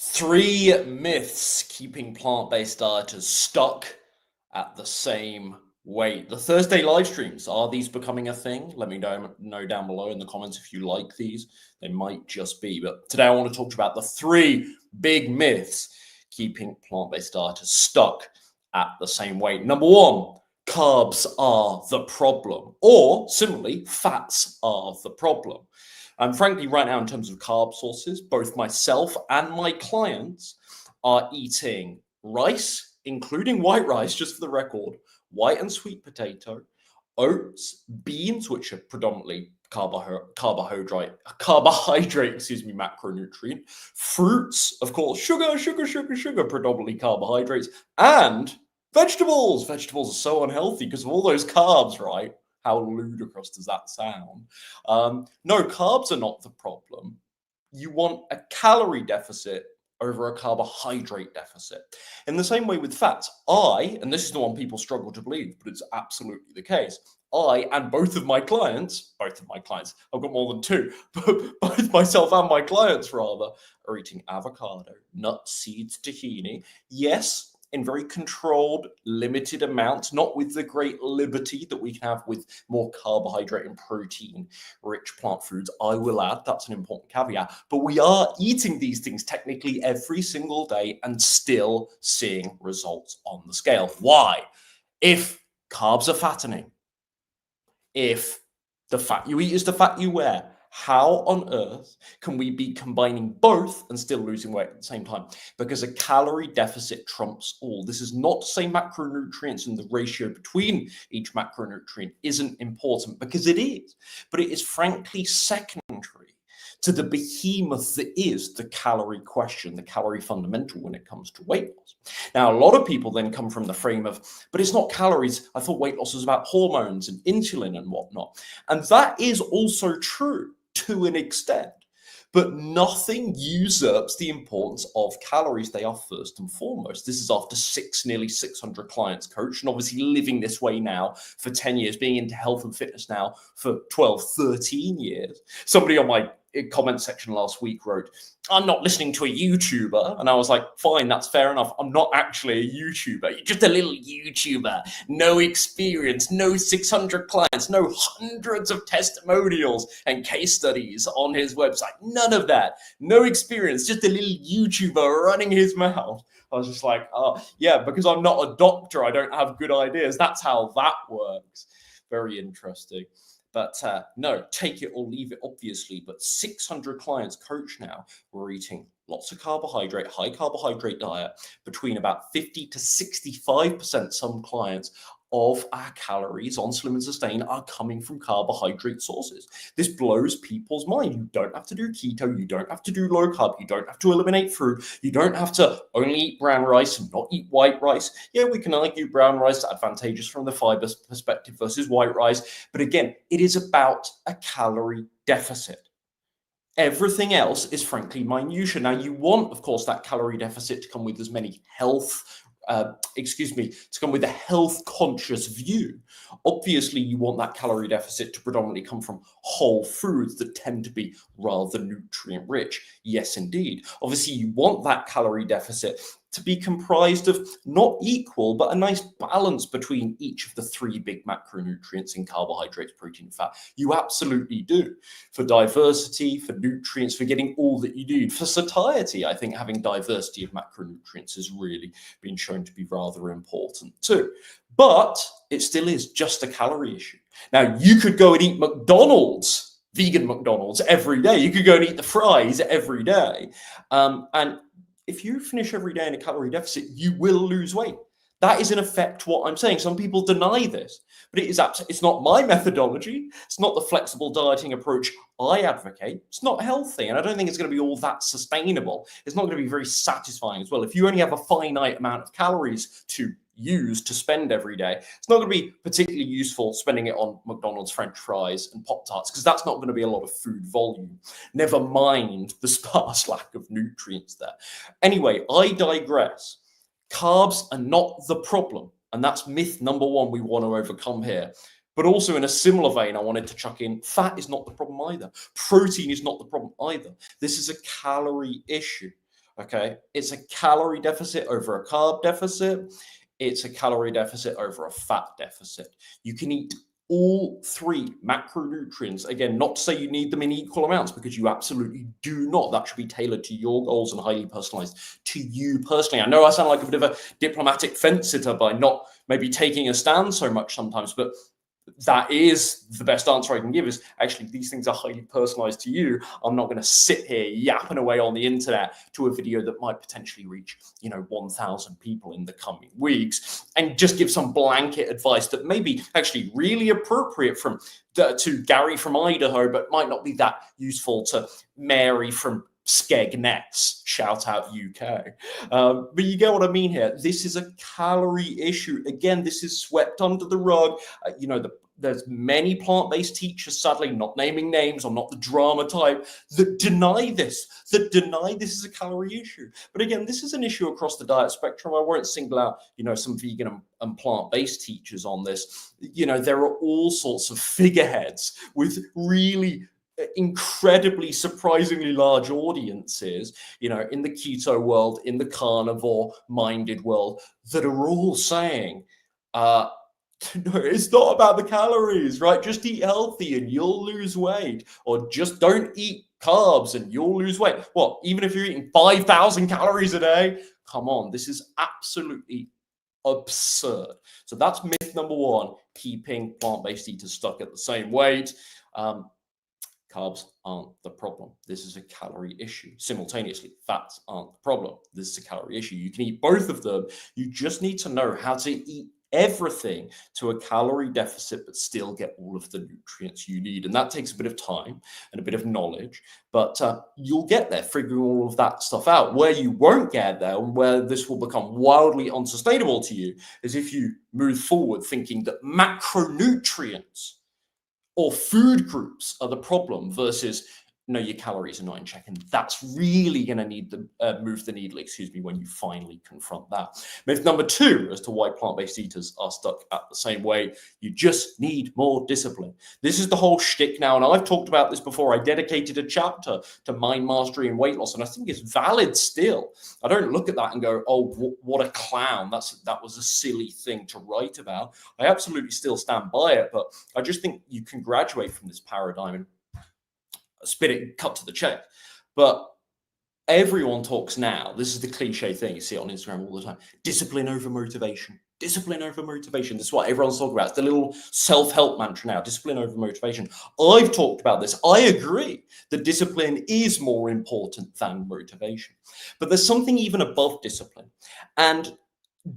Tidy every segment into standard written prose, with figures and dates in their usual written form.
Three myths keeping plant-based dieters stuck at the same weight. The Thursday live streams, are these becoming a thing? Let me know down below in the comments if you like these. They might just be. But today I want to talk about the three big myths keeping plant-based dieters stuck at the same weight. Number one, carbs are the problem. Or similarly, fats are the problem. And frankly, right now, in terms of carb sources, both myself and my clients are eating rice, including white rice, just for the record, white and sweet potato, oats, beans, which are predominantly carbohydrate, macronutrient, fruits, of course, sugar, predominantly carbohydrates, and vegetables. Vegetables are so unhealthy because of all those carbs, right? How ludicrous does that sound? No, carbs are not the problem. You want a calorie deficit over a carbohydrate deficit. In the same way with fats, and this is the one people struggle to believe, but it's absolutely the case, and both of my clients, I've got more than two, but both myself and my clients rather, are eating avocado, nuts, seeds, tahini. Yes, in very controlled, limited amounts, not with the great liberty that we can have with more carbohydrate and protein-rich plant foods. I will add, that's an important caveat. But we are eating these things technically every single day and still seeing results on the scale. Why? If carbs are fattening, if the fat you eat is the fat you wear, how on earth can we be combining both and still losing weight at the same time? Because a calorie deficit trumps all. This is not to say macronutrients and the ratio between each macronutrient isn't important, because it is, but it is frankly secondary to the behemoth that is the calorie question, the calorie fundamental when it comes to weight loss. Now, a lot of people then come from the frame of, but it's not calories. I thought weight loss was about hormones and insulin and whatnot. And that is also true to an extent, but nothing usurps the importance of calories. They are first and foremost. This is after nearly 600 clients coached, and obviously living this way now for 10 years, being into health and fitness now for 12, 13 years. Somebody on my comment section last week wrote, I'm not listening to a YouTuber. And I was like, fine, that's fair enough. I'm not actually a YouTuber. You're just a little YouTuber. No experience, no 600 clients, no hundreds of testimonials and case studies on his website. None of that. No experience, just a little YouTuber running his mouth. I was just like, oh, yeah, because I'm not a doctor, I don't have good ideas. That's how that works. Very interesting. But no, take it or leave it, obviously. But 600 clients coached now, we're eating lots of carbohydrate, high carbohydrate diet, between about 50 to 65%, some clients, of our calories on Slim and Sustain are coming from carbohydrate sources. This blows people's mind. You don't have to do keto. You don't have to do low carb. You don't have to eliminate fruit. You don't have to only eat brown rice and not eat white rice. Yeah, we can argue brown rice is advantageous from the fiber perspective versus white rice. But again, it is about a calorie deficit. Everything else is frankly minutia. Now, you want, of course, that calorie deficit to come with as many to come with a health conscious view. Obviously, you want that calorie deficit to predominantly come from whole foods that tend to be rather nutrient rich. Yes, indeed. Obviously, you want that calorie deficit to be comprised of not equal, but a nice balance between each of the three big macronutrients in carbohydrates, protein, and fat. You absolutely do. For diversity, for nutrients, for getting all that you need. For satiety, I think having diversity of macronutrients has really been shown to be rather important too. But it still is just a calorie issue. Now, you could go and eat McDonald's, vegan McDonald's, every day. You could go and eat the fries every day. And if you finish every day in a calorie deficit, you will lose weight. That is in effect what I'm saying. Some people deny this, but it's not my methodology. It's not the flexible dieting approach I advocate. It's not healthy, and I don't think it's going to be all that sustainable. It's not going to be very satisfying as well. If you only have a finite amount of calories to use to spend every day, it's not going to be particularly useful spending it on McDonald's French fries and Pop-Tarts, because that's not going to be a lot of food volume, never mind the sparse lack of nutrients there. Anyway, I digress. Carbs are not the problem, and that's myth number one we want to overcome here. But also in a similar vein, I wanted to chuck in, fat is not the problem either. Protein is not the problem either. This is a calorie issue. Okay, it's a calorie deficit over a carb deficit. It's a calorie deficit over a fat deficit. You can eat all three macronutrients. Again, not to say you need them in equal amounts, because you absolutely do not. That should be tailored to your goals and highly personalized to you personally. I know I sound like a bit of a diplomatic fence sitter by not maybe taking a stand so much sometimes, but that is the best answer I can give. Is actually, these things are highly personalized to you. I'm not going to sit here yapping away on the internet to a video that might potentially reach 1,000 people in the coming weeks and just give some blanket advice that may be actually really appropriate to Gary from Idaho, but might not be that useful to Mary from Skegness. Shout out UK. But you get what I mean here. This is a calorie issue. Again, this is swept under the rug. There's many plant-based teachers, sadly, not naming names, I'm not the drama type, that deny this is a calorie issue. But again, this is an issue across the diet spectrum. I won't single out, some vegan and plant-based teachers on this. There are all sorts of figureheads with really incredibly surprisingly large audiences, in the keto world, in the carnivore minded world, that are all saying, no, it's not about the calories, right? Just eat healthy and you'll lose weight, or just don't eat carbs and you'll lose weight. What, even if you're eating 5,000 calories a day? Come on, this is absolutely absurd. So that's myth number one, keeping plant-based eaters stuck at the same weight. Carbs aren't the problem. This is a calorie issue. Simultaneously, fats aren't the problem. This is a calorie issue. You can eat both of them. You just need to know how to eat everything to a calorie deficit, but still get all of the nutrients you need. And that takes a bit of time and a bit of knowledge, but you'll get there figuring all of that stuff out. Where you won't get there, and where this will become wildly unsustainable to you, is if you move forward thinking that macronutrients or food groups are the problem versus, no, your calories are not in check. And that's really going to need to move the needle, when you finally confront that. Myth number two as to why plant-based eaters are stuck at the same way: you just need more discipline. This is the whole shtick now, and I've talked about this before. I dedicated a chapter to mind mastery and weight loss, and I think it's valid still. I don't look at that and go, oh, what a clown. That was a silly thing to write about. I absolutely still stand by it, but I just think you can graduate from this paradigm and cut to the chase. But everyone talks now, this is the cliche thing, you see it on Instagram all the time: discipline over motivation. Discipline over motivation. This is what everyone's talking about. It's the little self-help mantra now: discipline over motivation. I've talked about this. I agree that discipline is more important than motivation. But there's something even above discipline. And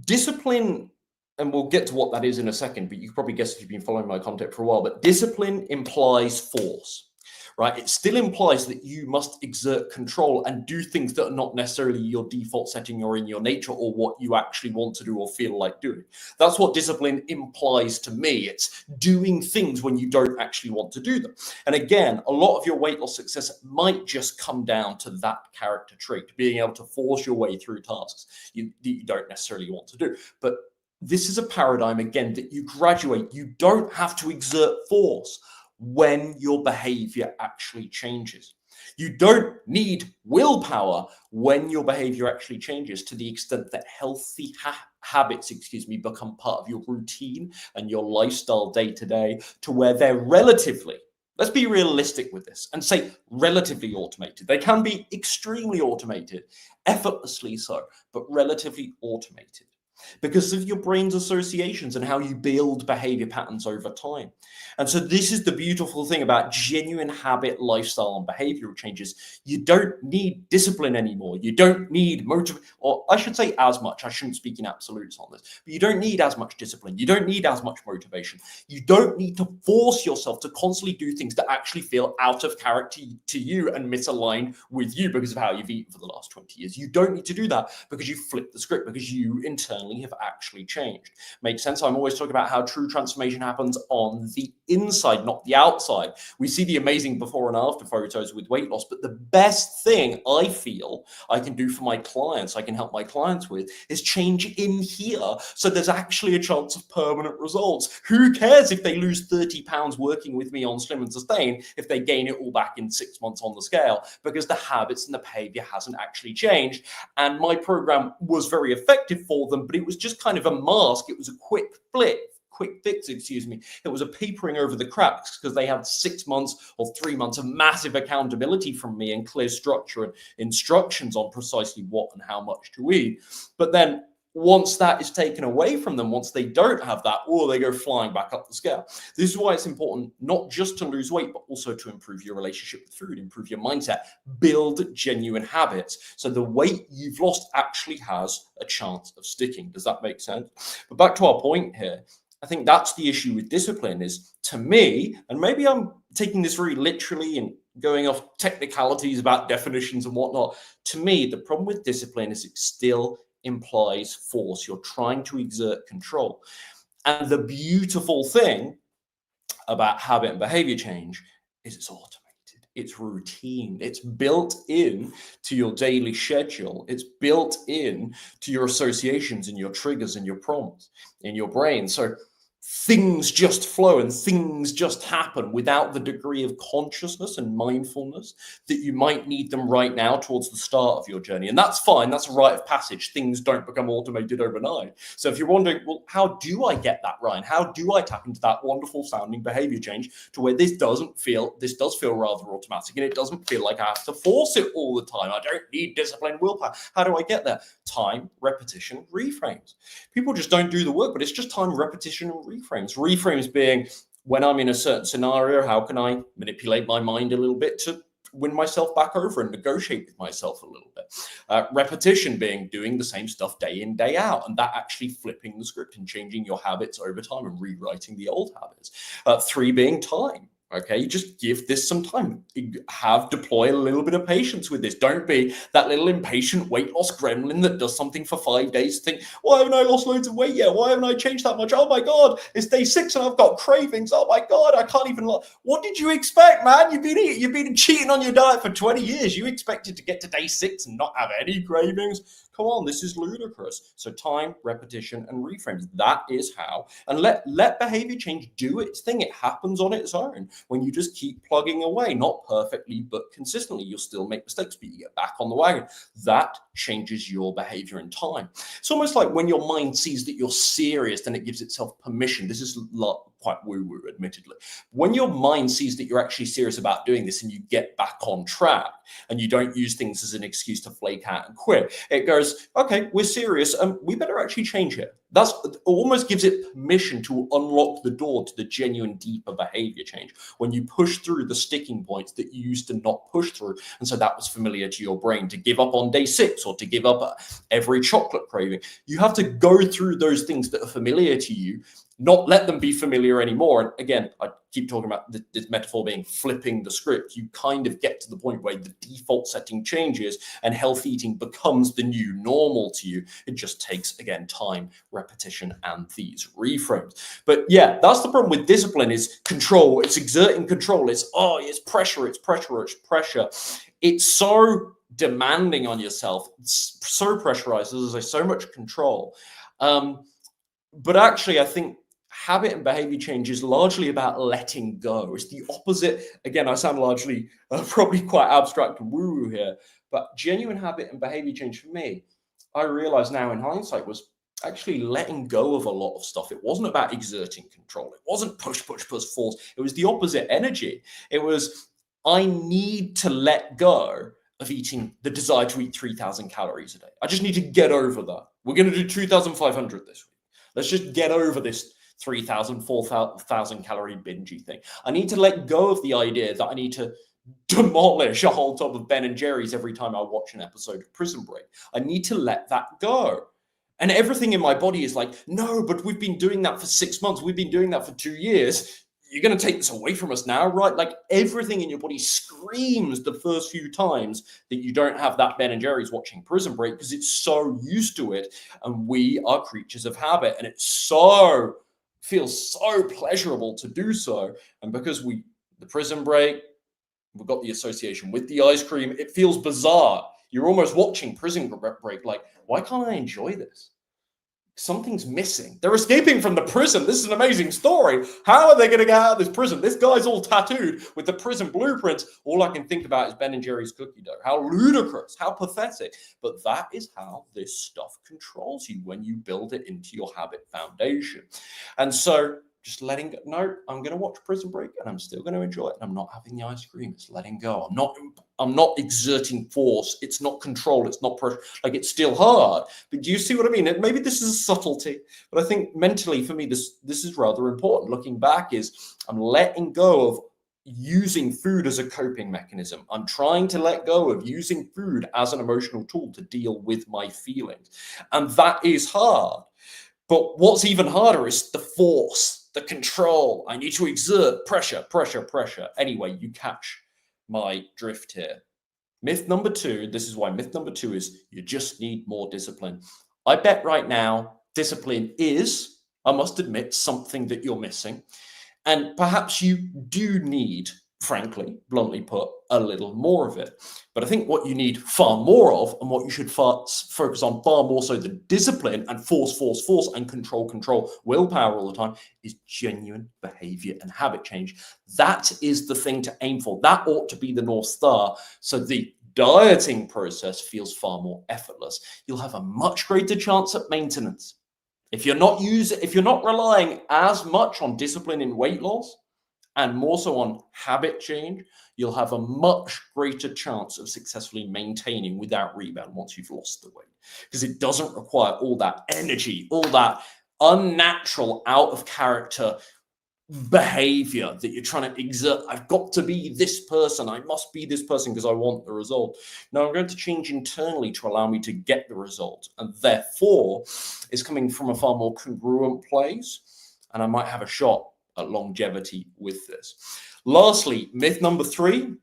discipline, and we'll get to what that is in a second, but you can probably guess if you've been following my content for a while, but discipline implies force. Right? It still implies that you must exert control and do things that are not necessarily your default setting or in your nature or what you actually want to do or feel like doing. That's what discipline implies to me. It's doing things when you don't actually want to do them. And again, a lot of your weight loss success might just come down to that character trait, being able to force your way through tasks you don't necessarily want to do. But this is a paradigm, again, that you graduate. You don't have to exert force when your behavior actually changes. You don't need willpower when your behavior actually changes, to the extent that healthy habits, become part of your routine and your lifestyle day to day, to where they're relatively, let's be realistic with this and say relatively automated. They can be extremely automated, effortlessly so, but relatively automated, because of your brain's associations and how you build behavior patterns over time. And so this is the beautiful thing about genuine habit, lifestyle, and behavioral changes. You don't need discipline anymore. You don't need or I should say as much. I shouldn't speak in absolutes on this, but you don't need as much discipline. You don't need as much motivation. You don't need to force yourself to constantly do things that actually feel out of character to you and misaligned with you because of how you've eaten for the last 20 years. You don't need to do that, because you flip the script, because you internally externally have actually changed. Makes sense? I'm always talking about how true transformation happens on the inside, not the outside. We see the amazing before and after photos with weight loss, but the best thing I feel I can do for my clients, I can help my clients with, is change in here. So there's actually a chance of permanent results. Who cares if they lose 30 pounds working with me on Slim and Sustain if they gain it all back in 6 months on the scale, because the habits and the behavior hasn't actually changed. And my program was very effective for them, but it was just kind of a mask. It was a quick fix, it was a papering over the cracks because they had 6 months or 3 months of massive accountability from me and clear structure and instructions on precisely what and how much to eat. But then once that is taken away from them, once they don't have that, or they go flying back up the scale. This is why it's important not just to lose weight, but also to improve your relationship with food, improve your mindset, build genuine habits. So the weight you've lost actually has a chance of sticking. Does that make sense? But back to our point here, I think that's the issue with discipline is, to me, and maybe I'm taking this very literally and going off technicalities about definitions and whatnot. To me, the problem with discipline is it still implies force. You're trying to exert control. And the beautiful thing about habit and behavior change is it's automated, it's routine, it's built in to your daily schedule, it's built in to your associations and your triggers and your prompts in your brain. So things just flow and things just happen without the degree of consciousness and mindfulness that you might need them right now towards the start of your journey. And that's fine. That's a rite of passage. Things don't become automated overnight. So if you're wondering, well, how do I get that, Ryan? How do I tap into that wonderful sounding behavior change to where this does feel rather automatic and it doesn't feel like I have to force it all the time? I don't need discipline, willpower. How do I get there? Time, repetition, reframes. People just don't do the work, but it's just time, repetition, and reframes being, when I'm in a certain scenario, how can I manipulate my mind a little bit to win myself back over and negotiate with myself a little bit. Repetition being doing the same stuff day in, day out, and that actually flipping the script and changing your habits over time and rewriting the old habits. 3 being time. Okay, you just give this some time. Deploy a little bit of patience with this. Don't be that little impatient weight loss gremlin that does something for 5 days to think, why haven't I lost loads of weight yet? Why haven't I changed that much? Oh my God, it's day 6 and I've got cravings. Oh my God, I can't even. What did you expect, man? You've been cheating on your diet for 20 years. You expected to get to day 6 and not have any cravings? Come on, this is ludicrous. So time, repetition, and reframes. That is how. And let behavior change do its thing. It happens on its own. When you just keep plugging away, not perfectly, but consistently, you'll still make mistakes, but you get back on the wagon. That changes your behavior in time. It's almost like when your mind sees that you're serious, then it gives itself permission. This is quite woo-woo, admittedly. When your mind sees that you're actually serious about doing this and you get back on track and you don't use things as an excuse to flake out and quit, it goes, okay, we're serious and we better actually change it. That's almost gives it permission to unlock the door to the genuine, deeper behavior change when you push through the sticking points that you used to not push through. And so that was familiar to your brain to give up on day 6 or to give up every chocolate craving. You have to go through those things that are familiar to you, not let them be familiar anymore. And again, I keep talking about this metaphor being flipping the script. You kind of get to the point where the default setting changes and health eating becomes the new normal to you. It just takes, again, time, repetition, and these reframes. But yeah, that's the problem with discipline is control. It's exerting control. It's pressure. It's so demanding on yourself. It's so pressurized. There's so much control. But actually, I think habit and behavior change is largely about letting go. It's the opposite. Again, I sound largely probably quite abstract and woo-woo here, but genuine habit and behavior change for me, I realize now in hindsight, was actually letting go of a lot of stuff. It wasn't about exerting control. It wasn't push, force. It was the opposite energy. It was, I need to let go of eating the desire to eat 3,000 calories a day. I just need to get over that. We're going to do 2,500 this week. Let's just get over this 3,000, 4,000 calorie bingey thing. I need to let go of the idea that I need to demolish a whole tub of Ben and Jerry's every time I watch an episode of Prison Break. I need to let that go. And everything in my body is like, no, but we've been doing that for 6 months. We've been doing that for 2 years. you're going to take this away from us now, right? Like everything in your body screams the first few times that you don't have that Ben and Jerry's watching Prison Break because it's so used to it. And we are creatures of habit. And it's so, feels so pleasurable to do so. And because the Prison Break, we've got the association with the ice cream, it feels bizarre. You're almost watching Prison Break, like, why can't I enjoy this? Something's missing. They're escaping from the prison. This is an amazing story. How are they going to get out of this prison? This guy's all tattooed with the prison blueprints. All I can think about is Ben and Jerry's cookie dough. How ludicrous, how pathetic. But that is how this stuff controls you when you build it into your habit foundation. And so just letting go. No, I'm going to watch Prison Break and I'm still going to enjoy it. And I'm not having the ice cream. It's letting go. I'm not exerting force. It's not control. It's not pressure. Like, it's still hard. But do you see what I mean? Maybe this is a subtlety, but I think mentally for me, this is rather important. Looking back is I'm letting go of using food as a coping mechanism. I'm trying to let go of using food as an emotional tool to deal with my feelings. And that is hard. But what's even harder is the force, the control. I need to exert pressure. Anyway, you catch my drift here. Myth number 2, this is why myth number 2 is you just need more discipline. I bet right now discipline is, I must admit, something that you're missing. And perhaps you do need, frankly, bluntly put, a little more of it. But I think what you need far more of, and what you should focus on far more so than discipline and force, and control, willpower all the time, is genuine behavior and habit change. That is the thing to aim for. That ought to be the North Star. So the dieting process feels far more effortless. You'll have a much greater chance at maintenance. If you're not relying as much on discipline in weight loss and more so on habit change, you'll have a much greater chance of successfully maintaining without rebound once you've lost the weight, because it doesn't require all that energy, all that unnatural, out of character behavior that you're trying to exert. I've got to be this person. I must be this person because I want the result. No, I'm going to change internally to allow me to get the result. And therefore, it's coming from a far more congruent place. And I might have a shot at longevity with this. Lastly, myth number 3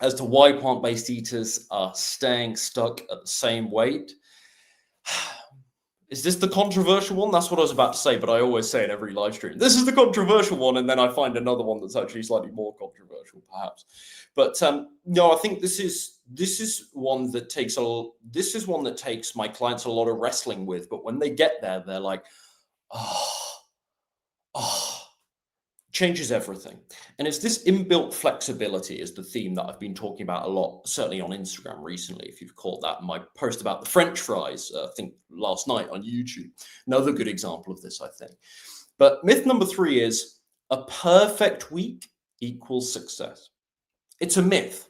as to why plant-based eaters are staying stuck at the same weight. Is this the controversial one? That's what I was about to say, but I always say in every live stream, this is the controversial one, and then I find another one that's actually slightly more controversial, perhaps. But no, I think this is one that takes my clients a lot of wrestling with. But when they get there, they're like, changes everything. And it's this inbuilt flexibility is the theme that I've been talking about a lot, certainly on Instagram recently, if you've caught that. My post about the French fries, I think last night on YouTube, another good example of this, I think. But myth number 3 is a perfect week equals success. It's a myth.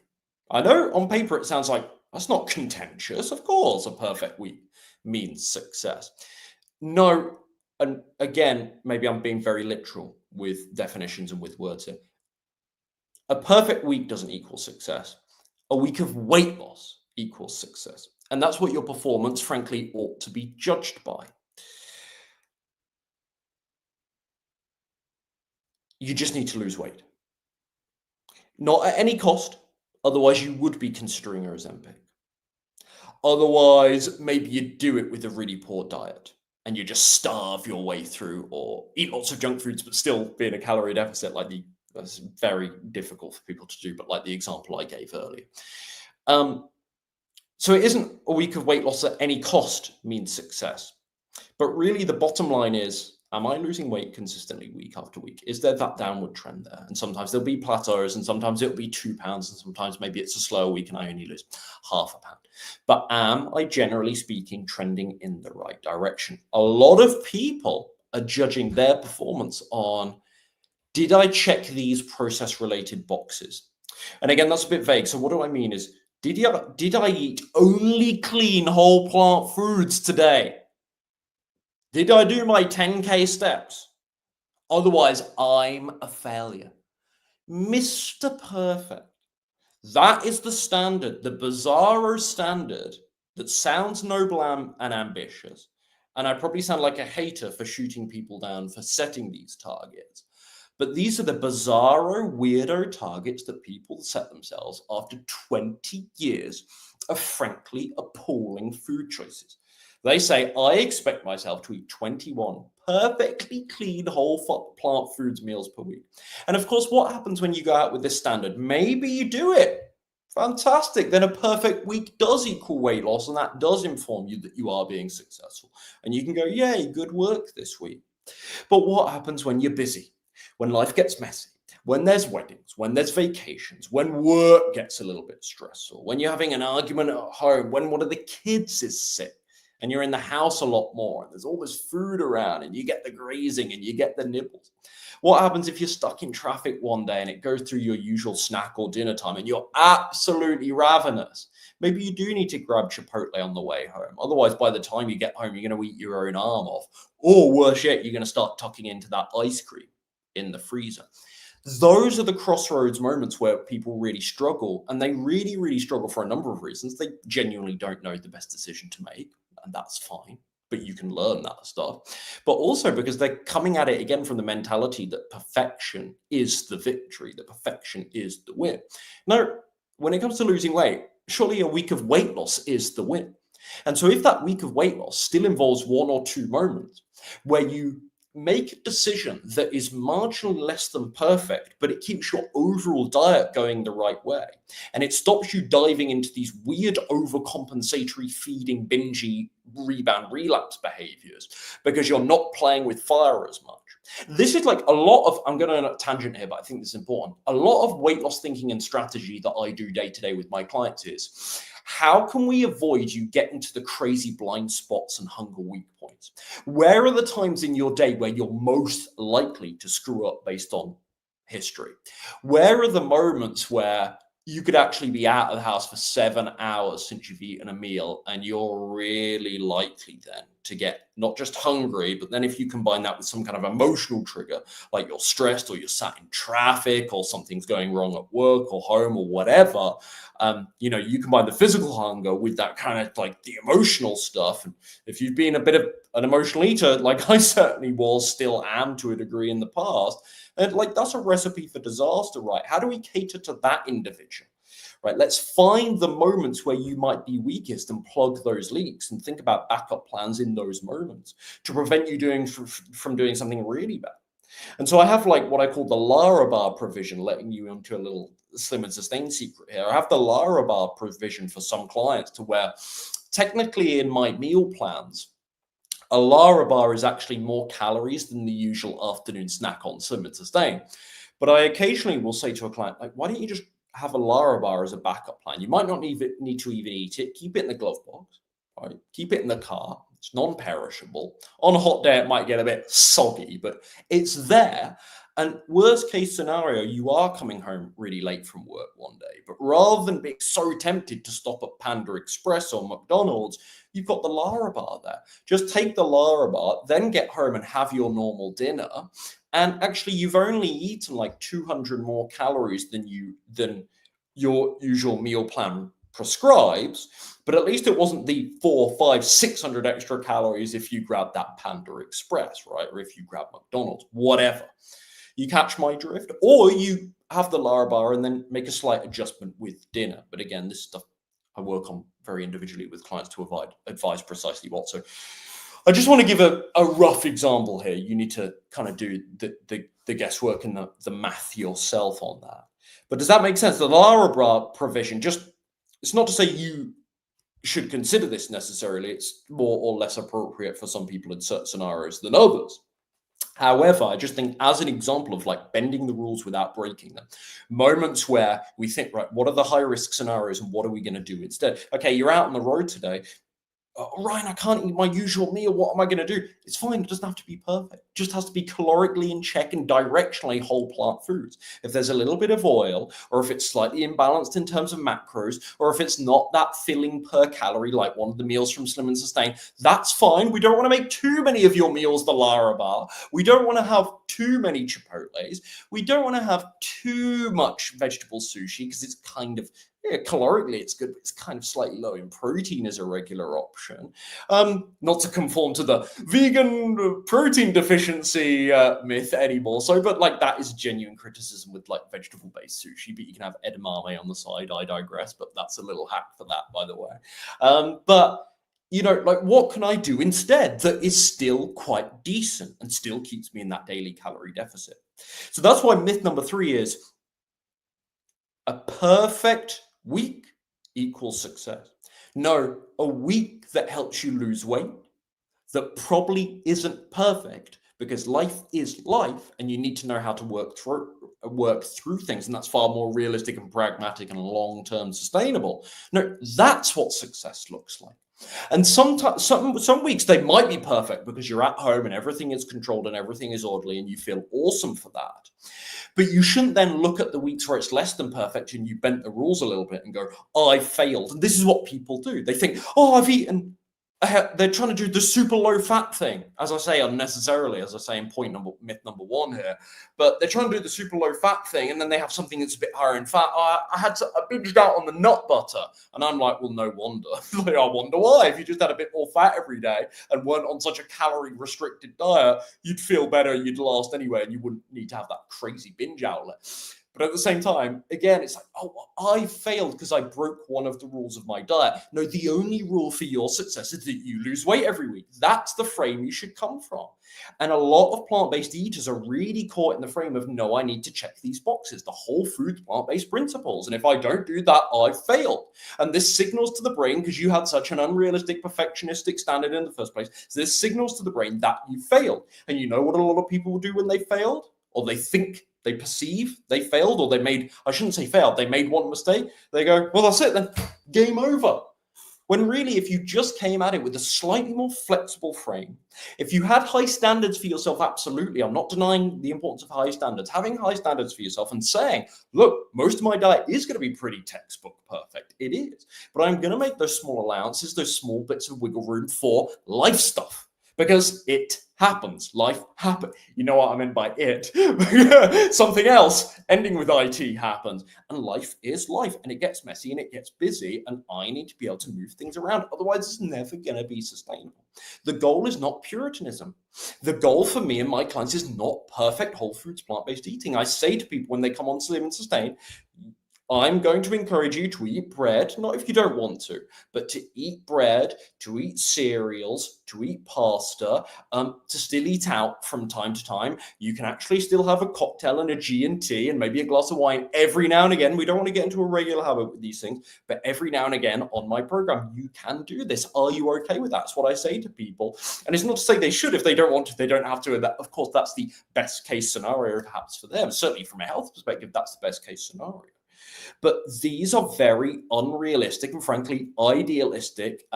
I know on paper it sounds like that's not contentious. Of course, a perfect week means success. No, and again, maybe I'm being very literal with definitions and with words here. A perfect week doesn't equal success. A week of weight loss equals success. And that's what your performance, frankly, ought to be judged by. You just need to lose weight. Not at any cost. Otherwise, you would be considering a Ozempic. Otherwise, maybe you do it with a really poor diet and you just starve your way through, or eat lots of junk foods but still be in a calorie deficit. That's very difficult for people to do, but like the example I gave earlier. So it isn't a week of weight loss at any cost means success. But really the bottom line is, am I losing weight consistently week after week? Is there that downward trend there? And sometimes there'll be plateaus, and sometimes it'll be 2 pounds, and sometimes maybe it's a slower week and I only lose half a pound. But am I, generally speaking, trending in the right direction? A lot of people are judging their performance on, did I check these process-related boxes? And again, that's a bit vague. So what do I mean is, did I eat only clean whole plant foods today? Did I do my 10K steps? Otherwise, I'm a failure. Mr. Perfect. That is the standard, the bizarro standard that sounds noble and ambitious. And I probably sound like a hater for shooting people down for setting these targets. But these are the bizarro, weirdo targets that people set themselves after 20 years of frankly appalling food choices. They say, I expect myself to eat 21 perfectly clean whole plant foods meals per week. And of course, what happens when you go out with this standard? Maybe you do it. Fantastic. Then a perfect week does equal weight loss, and that does inform you that you are being successful. And you can go, yay, good work this week. But what happens when you're busy? When life gets messy? When there's weddings, when there's vacations, when work gets a little bit stressful, when you're having an argument at home, when one of the kids is sick and you're in the house a lot more and there's all this food around and you get the grazing and you get the nibbles. What happens if you're stuck in traffic one day and it goes through your usual snack or dinner time and you're absolutely ravenous? Maybe you do need to grab Chipotle on the way home. Otherwise, by the time you get home, you're going to eat your own arm off. Or worse yet, you're going to start tucking into that ice cream in the freezer. Those are the crossroads moments where people really struggle, and they really, really struggle for a number of reasons. They genuinely don't know the best decision to make, and that's fine, but you can learn that stuff. But also because they're coming at it again from the mentality that perfection is the victory, that perfection is the win. Now, when it comes to losing weight, surely a week of weight loss is the win. And so if that week of weight loss still involves one or two moments where you make a decision that is marginally less than perfect, but it keeps your overall diet going the right way, and it stops you diving into these weird overcompensatory feeding, bingey, rebound, relapse behaviors because you're not playing with fire as much. This is like a lot of, I'm going on a tangent here, but I think this is important. A lot of weight loss thinking and strategy that I do day to day with my clients is, how can we avoid you getting to the crazy blind spots and hunger weak points? Where are the times in your day where you're most likely to screw up based on history? Where are the moments where you could actually be out of the house for 7 hours since you've eaten a meal, and you're really likely then to get not just hungry, but then if you combine that with some kind of emotional trigger, like you're stressed or you're sat in traffic or something's going wrong at work or home or whatever, you combine the physical hunger with that kind of like the emotional stuff. And if you've been a bit of an emotional eater, like I certainly was, still am to a degree in the past, and like that's a recipe for disaster, right? How do we cater to that individual? Right, let's find the moments where you might be weakest and plug those leaks and think about backup plans in those moments to prevent you from doing something really bad. And so I have like what I call the Lara bar provision, letting you into a little slim and sustain secret here. I have the Lara bar provision for some clients to where technically in my meal plans, a Lara bar is actually more calories than the usual afternoon snack on Slim and Sustain. But I occasionally will say to a client, like, why don't you just have a Lara bar as a backup plan? You might not need to even eat it. Keep it in the glove box, right? Keep it in the car. It's non-perishable. On a hot day, it might get a bit soggy, but it's there. And worst case scenario, you are coming home really late from work one day, but rather than being so tempted to stop at Panda Express or McDonald's, you've got the Lara bar there. Just take the Lara bar, then get home and have your normal dinner. And actually, you've only eaten like 200 more calories than your usual meal plan prescribes, but at least it wasn't the 400, 500, 600 extra calories if you grab that Panda Express, right? Or if you grab McDonald's, whatever. You catch my drift? Or you have the Lara bar and then make a slight adjustment with dinner. But again, this stuff I work on very individually with clients to advise precisely what. So I just want to give a rough example here. You need to kind of do the guesswork and the math yourself on that. But does that make sense? The Lara bar provision, it's not to say you should consider this necessarily. It's more or less appropriate for some people in certain scenarios than others. However, I just think as an example of like bending the rules without breaking them, moments where we think, right, what are the high risk scenarios and what are we going to do instead? Okay, you're out on the road today. Ryan, I can't eat my usual meal. What am I going to do? It's fine. It doesn't have to be perfect. It just has to be calorically in check and directionally whole plant foods. If there's a little bit of oil, or if it's slightly imbalanced in terms of macros, or if it's not that filling per calorie like one of the meals from Slim and Sustain, that's fine. We don't want to make too many of your meals the Lara bar. We don't want to have too many Chipotles. We don't want to have too much vegetable sushi because it's kind of Yeah, calorically, it's good, but it's kind of slightly low in protein as a regular option. Not to conform to the vegan protein deficiency myth anymore, so, but like that is genuine criticism with like vegetable-based sushi, but you can have edamame on the side. I digress, but that's a little hack for that, by the way. But like what can I do instead that is still quite decent and still keeps me in that daily calorie deficit? So that's why myth number 3 is a perfect week equals success. No, a week that helps you lose weight that probably isn't perfect because life is life and you need to know how to work through things, and that's far more realistic and pragmatic and long-term sustainable. No, that's what success looks like. And sometimes some weeks they might be perfect because you're at home and everything is controlled and everything is orderly and you feel awesome for that. But you shouldn't then look at the weeks where it's less than perfect and you bent the rules a little bit and go, oh, I failed. And this is what people do. They think, oh, I've eaten. They're trying to do the super low fat thing, as I say, unnecessarily, as I say in myth number 1 here. But they're trying to do the super low fat thing, and then they have something that's a bit higher in fat. I binged out on the nut butter, and I'm like, well, no wonder. Like, I wonder why. If you just had a bit more fat every day and weren't on such a calorie restricted diet, you'd feel better, you'd last anyway, and you wouldn't need to have that crazy binge outlet. But at the same time, again, it's like, oh, I failed because I broke one of the rules of my diet. No, the only rule for your success is that you lose weight every week. That's the frame you should come from. And a lot of plant-based eaters are really caught in the frame of, no, I need to check these boxes, the whole food plant-based principles. And if I don't do that, I've failed. And this signals to the brain, because you had such an unrealistic, perfectionistic standard in the first place, so this signals to the brain that you failed. And you know what a lot of people will do when they failed? Or they think they perceive they failed, or I shouldn't say failed, they made one mistake. They go, well, that's it then, game over. When really, if you just came at it with a slightly more flexible frame, if you had high standards for yourself, absolutely, I'm not denying the importance of high standards, having high standards for yourself and saying, look, most of my diet is going to be pretty textbook perfect. It is. But I'm going to make those small allowances, those small bits of wiggle room for life stuff. Because it happens. Life happens. You know what I meant by it. Something else ending with IT happens. And life is life. And it gets messy and it gets busy. And I need to be able to move things around. Otherwise, it's never going to be sustainable. The goal is not Puritanism. The goal for me and my clients is not perfect whole foods plant-based eating. I say to people when they come on Slim and Sustain, I'm going to encourage you to eat bread, not if you don't want to, but to eat bread, to eat cereals, to eat pasta, to still eat out from time to time. You can actually still have a cocktail and a G&T and maybe a glass of wine every now and again. We don't want to get into a regular habit with these things, but every now and again on my program, you can do this. Are you okay with that? That's what I say to people. And it's not to say they should. If they don't want to, they don't have to. And that, of course, that's the best case scenario perhaps for them. Certainly from a health perspective, that's the best case scenario. But these are very unrealistic and frankly idealistic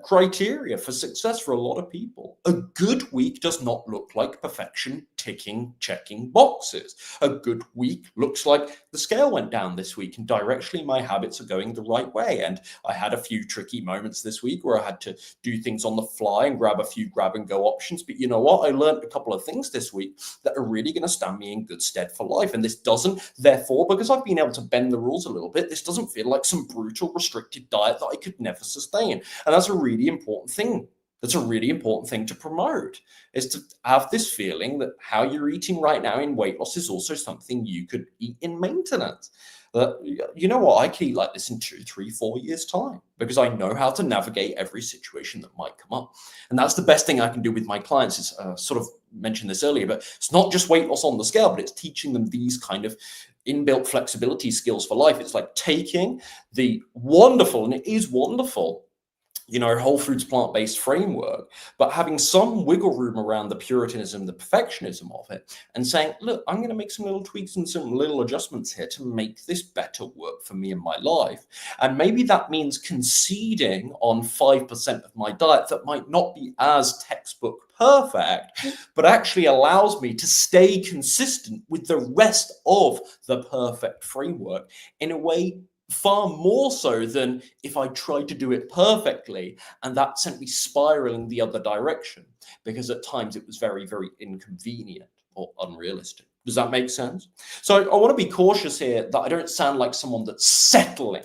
criteria for success for a lot of people. A good week does not look like perfection, ticking, checking boxes. A good week looks like the scale went down this week and directionally my habits are going the right way. And I had a few tricky moments this week where I had to do things on the fly and grab a few grab and go options. But you know what? I learned a couple of things this week that are really going to stand me in good stead for life. And this doesn't, therefore, because I've been able to bend the rules a little bit, this doesn't feel like some brutal restricted diet that I could never sustain. And that's a really important thing. That's a really important thing to promote, is to have this feeling that how you're eating right now in weight loss is also something you could eat in maintenance. You know what, I could eat like this in 2, 3, 4 years' time because I know how to navigate every situation that might come up. And that's the best thing I can do with my clients is sort of mentioned this earlier, but it's not just weight loss on the scale, but it's teaching them these kind of inbuilt flexibility skills for life. It's like taking the wonderful, and it is wonderful, whole foods plant-based framework, but having some wiggle room around the Puritanism, the perfectionism of it, and saying, look, I'm going to make some little tweaks and some little adjustments here to make this better work for me in my life. And maybe that means conceding on 5% of my diet that might not be as textbook perfect, but actually allows me to stay consistent with the rest of the perfect framework in a way far more so than if I tried to do it perfectly and that sent me spiraling the other direction, because at times it was very, very inconvenient or unrealistic. Does that make sense? So I want to be cautious here that I don't sound like someone that's settling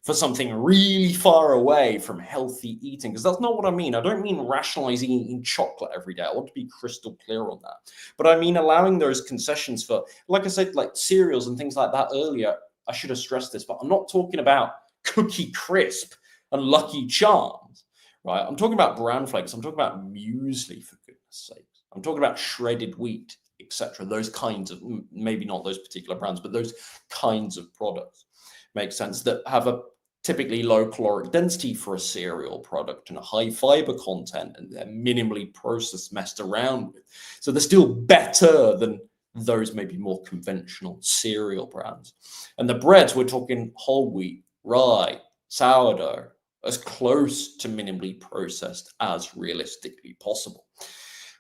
for something really far away from healthy eating, because that's not what I mean. I don't mean rationalizing eating chocolate every day. I want to be crystal clear on that. But I mean allowing those concessions for, like I said, like cereals and things like that earlier. I should have stressed this, but I'm not talking about Cookie Crisp and Lucky Charms, right? I'm talking about bran flakes. I'm talking about muesli, for goodness sake. I'm talking about shredded wheat, etc. Those kinds of, maybe not those particular brands, but those kinds of products. Makes sense, that have a typically low caloric density for a cereal product and a high fiber content, and they're minimally processed, messed around with. So they're still better than those maybe more conventional cereal brands. And the breads, we're talking whole wheat, rye, sourdough, as close to minimally processed as realistically possible,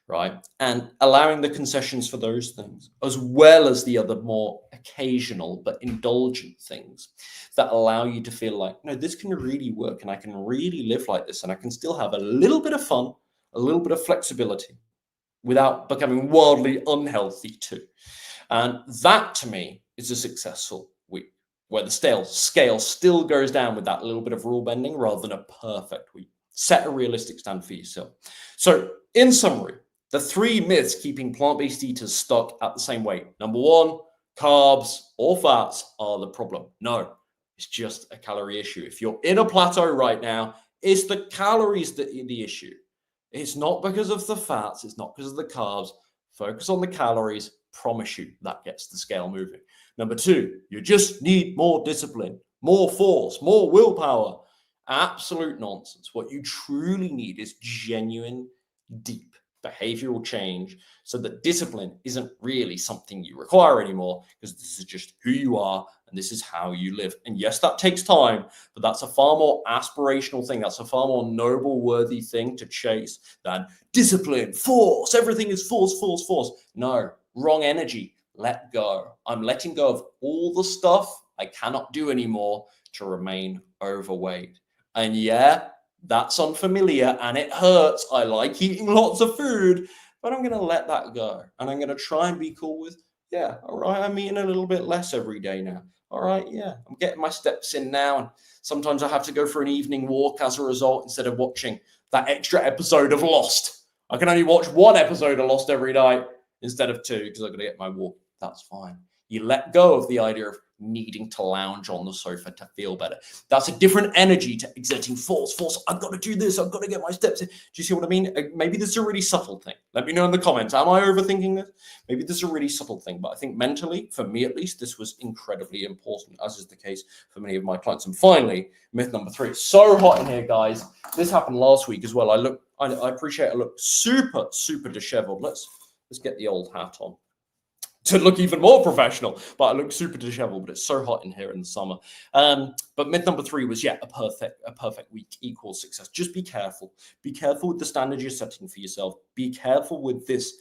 right? And allowing the concessions for those things, as well as the other more occasional but indulgent things that allow you to feel like, no, this can really work and I can really live like this and I can still have a little bit of fun, a little bit of flexibility without becoming wildly unhealthy too. And that to me is a successful week, where the scale still goes down with that little bit of rule bending rather than a perfect week. Set a realistic stand for yourself. So in summary, the 3 myths keeping plant-based eaters stuck at the same weight. Number 1, carbs or fats are the problem. No, it's just a calorie issue. If you're in a plateau right now, it's the calories that are the issue. It's not because of the fats. It's not because of the carbs. Focus on the calories. Promise you that gets the scale moving. Number 2, you just need more discipline, more force, more willpower. Absolute nonsense. What you truly need is genuine, deep behavioral change, so that discipline isn't really something you require anymore, because this is just who you are and this is how you live. And yes, that takes time, but that's a far more aspirational thing. That's a far more noble, worthy thing to chase than discipline, force. Everything is force, force, force. No, wrong energy. Let go. I'm letting go of all the stuff I cannot do anymore to remain overweight. And yeah, that's unfamiliar and it hurts. I like eating lots of food, but I'm going to let that go. And I'm going to try and be cool with, yeah, all right, I'm eating a little bit less every day now. All right, yeah, I'm getting my steps in now. And sometimes I have to go for an evening walk as a result instead of watching that extra episode of Lost. I can only watch 1 episode of Lost every night instead of 2 because I've got to get my walk. That's fine. You let go of the idea of needing to lounge on the sofa to feel better. That's a different energy to exerting force. I've got to do this. I've got to get my steps in. Do you see what I mean? Maybe this is a really subtle thing. Let me know in the comments. Am I overthinking this? Maybe this is a really subtle thing, but I think mentally, for me at least, this was incredibly important, as is the case for many of my clients. And finally, myth number 3. It's so hot in here, guys. This happened last week as well. I appreciate I look super, super disheveled. Let's get the old hat on to look even more professional, but I look super disheveled, but it's so hot in here in the summer. But myth number 3 was, a perfect week equals success. Just be careful. Be careful with the standards you're setting for yourself. Be careful with this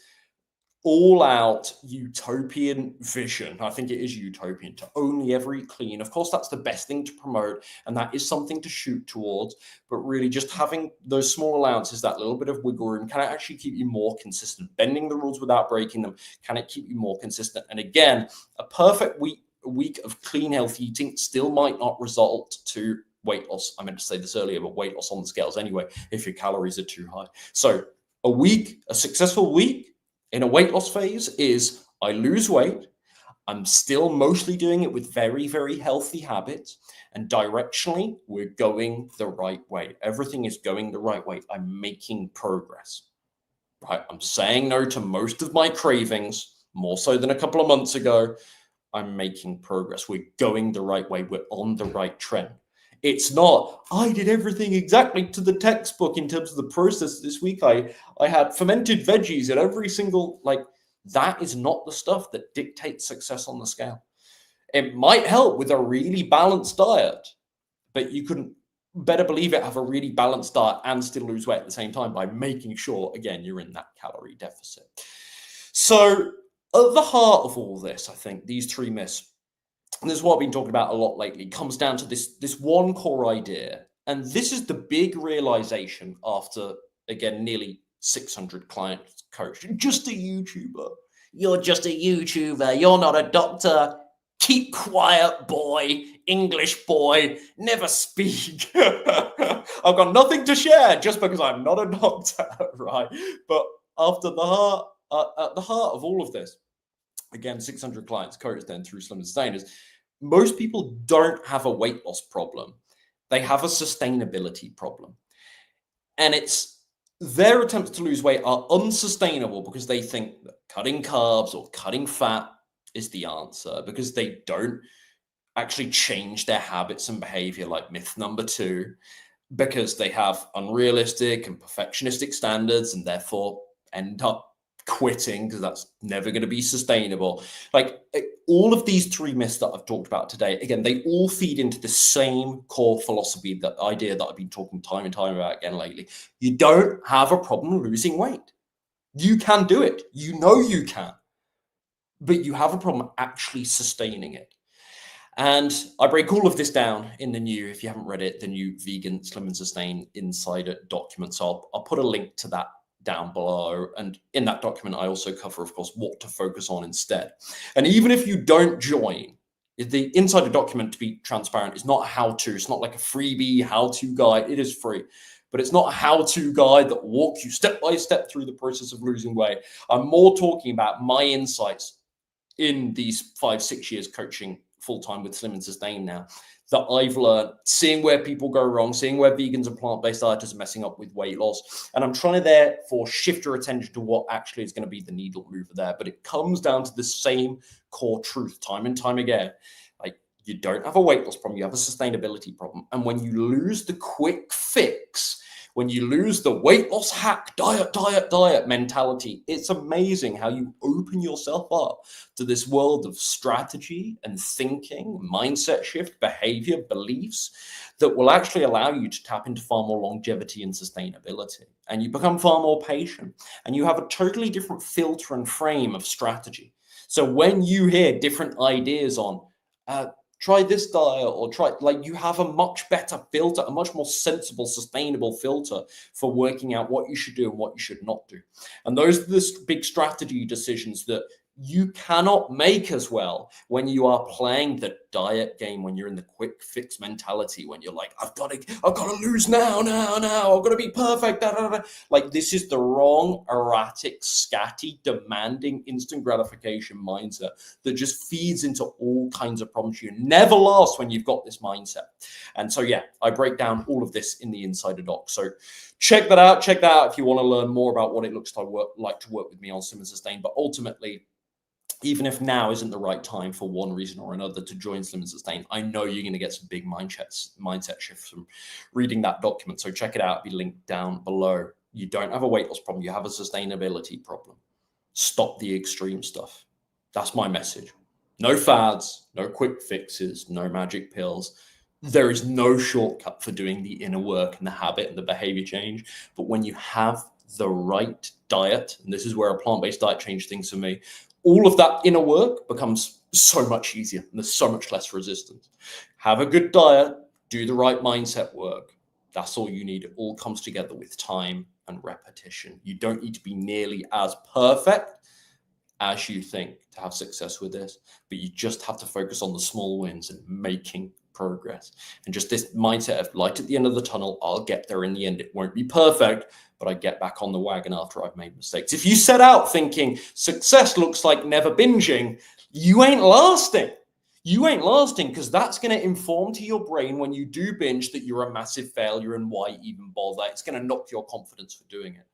all-out utopian vision. I think it is utopian to only ever eat clean. Of course, that's the best thing to promote, and that is something to shoot towards. But really, just having those small allowances, that little bit of wiggle room, can it actually keep you more consistent? Bending the rules without breaking them, can it keep you more consistent? And again, a perfect week of clean, healthy eating still might not result to weight loss. I meant to say this earlier, but weight loss on the scales anyway, if your calories are too high. So a successful week in a weight loss phase is I lose weight. I'm still mostly doing it with very, very healthy habits. And directionally, we're going the right way. Everything is going the right way. I'm making progress, right? I'm saying no to most of my cravings, more so than a couple of months ago. I'm making progress. We're going the right way. We're on the right trend. It's not, I did everything exactly to the textbook in terms of the process this week. I had fermented veggies at every single, that is not the stuff that dictates success on the scale. It might help with a really balanced diet, but you couldn't better believe it, have a really balanced diet and still lose weight at the same time by making sure, again, you're in that calorie deficit. So at the heart of all this, I think these 3 myths, and this is what I've been talking about a lot lately, comes down to this one core idea. And this is the big realization after, again, nearly 600 clients coached, just a YouTuber. You're just a YouTuber. You're not a doctor. Keep quiet, boy. English boy. Never speak. I've got nothing to share just because I'm not a doctor, right? But at the heart of all of this, again, 600 clients coached then through Slim and Sustain, is most people don't have a weight loss problem. They have a sustainability problem. And it's their attempts to lose weight are unsustainable because they think that cutting carbs or cutting fat is the answer, because they don't actually change their habits and behavior, like myth number 2, because they have unrealistic and perfectionistic standards and therefore end up quitting because that's never going to be sustainable. Like all of these 3 myths that I've talked about today, again, they all feed into the same core philosophy, that idea that I've been talking time and time about again lately. You don't have a problem losing weight. You can do it. You know you can. But you have a problem actually sustaining it. And I break all of this down in the new, if you haven't read it, the new Vegan Slim and Sustain Insider document. So I'll put a link to that down below. And in that document, I also cover, of course, what to focus on instead. And even if you don't join, the Insider document, to be transparent, is not a how-to. It's not like a freebie how-to guide. It is free. But it's not a how-to guide that walks you step by step through the process of losing weight. I'm more talking about my insights in these 5-6 years coaching full-time with Slim and Sustain now, that I've learned, seeing where people go wrong, seeing where vegans and plant-based dieters are messing up with weight loss. And I'm trying to therefore shift your attention to what actually is going to be the needle mover there. But it comes down to the same core truth time and time again. Like, you don't have a weight loss problem, you have a sustainability problem. And when you lose the quick fix, when you lose the weight loss hack, diet mentality, it's amazing how you open yourself up to this world of strategy and thinking, mindset shift, behavior, beliefs that will actually allow you to tap into far more longevity and sustainability. And you become far more patient, and you have a totally different filter and frame of strategy. So when you hear different ideas on, try this diet or try, like, you have a much better filter, a much more sensible, sustainable filter for working out what you should do and what you should not do. And those are the big strategy decisions that you cannot make as well when you are playing the diet game, when you're in the quick fix mentality, when you're like, I've got to lose now, I've got to be perfect. Like, this is the wrong, erratic, scatty, demanding, instant gratification mindset that just feeds into all kinds of problems. You never last when you've got this mindset. And so, yeah, I break down all of this in the Insider Doc. So check that out. Check that out if you want to learn more about what it looks like to work with me on Slim and Sustain. But ultimately, even if now isn't the right time for one reason or another to join Slim and Sustain, I know you're going to get some big mindset shifts from reading that document. So check it out. It'll be linked down below. You don't have a weight loss problem. You have a sustainability problem. Stop the extreme stuff. That's my message. No fads, no quick fixes, no magic pills. There is no shortcut for doing the inner work and the habit and the behavior change. But when you have the right diet, and this is where a plant-based diet changed things for me, all of that inner work becomes so much easier, and there's so much less resistance. Have a good diet, do the right mindset work. That's all you need. It all comes together with time and repetition. You don't need to be nearly as perfect as you think to have success with this, but you just have to focus on the small wins and making progress. And just this mindset of light at the end of the tunnel, I'll get there in the end. It won't be perfect, but I get back on the wagon after I've made mistakes. If you set out thinking success looks like never binging, you ain't lasting. You ain't lasting, because that's going to inform to your brain when you do binge that you're a massive failure and why even bother. It's going to knock your confidence for doing it.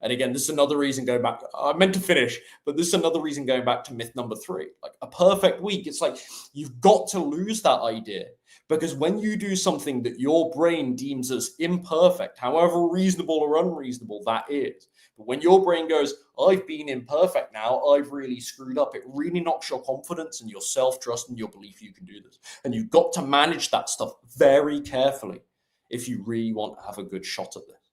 And again, this is another reason going back. I meant to finish, but this is another reason going back to myth number 3, like a perfect week. It's like you've got to lose that idea, because when you do something that your brain deems as imperfect, however reasonable or unreasonable that is, but when your brain goes, I've been imperfect now, I've really screwed up, it really knocks your confidence and your self-trust and your belief you can do this. And you've got to manage that stuff very carefully if you really want to have a good shot at this,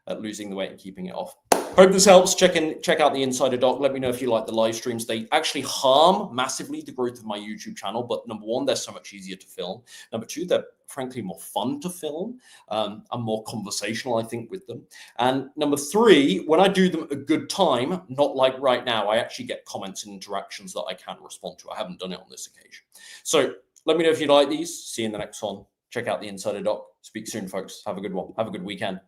at losing the weight and keeping it off. Hope this helps. Check out the Insider Doc. Let me know if you like the live streams. They actually harm massively the growth of my YouTube channel, but number one, they're so much easier to film. Number two, they're frankly more fun to film. I'm more conversational, I think, with them. And number three, when I do them at a good time, not like right now, I actually get comments and interactions that I can respond to. I haven't done it on this occasion. So let me know if you like these. See you in the next one. Check out the Insider Doc. Speak soon, folks. Have a good one. Have a good weekend.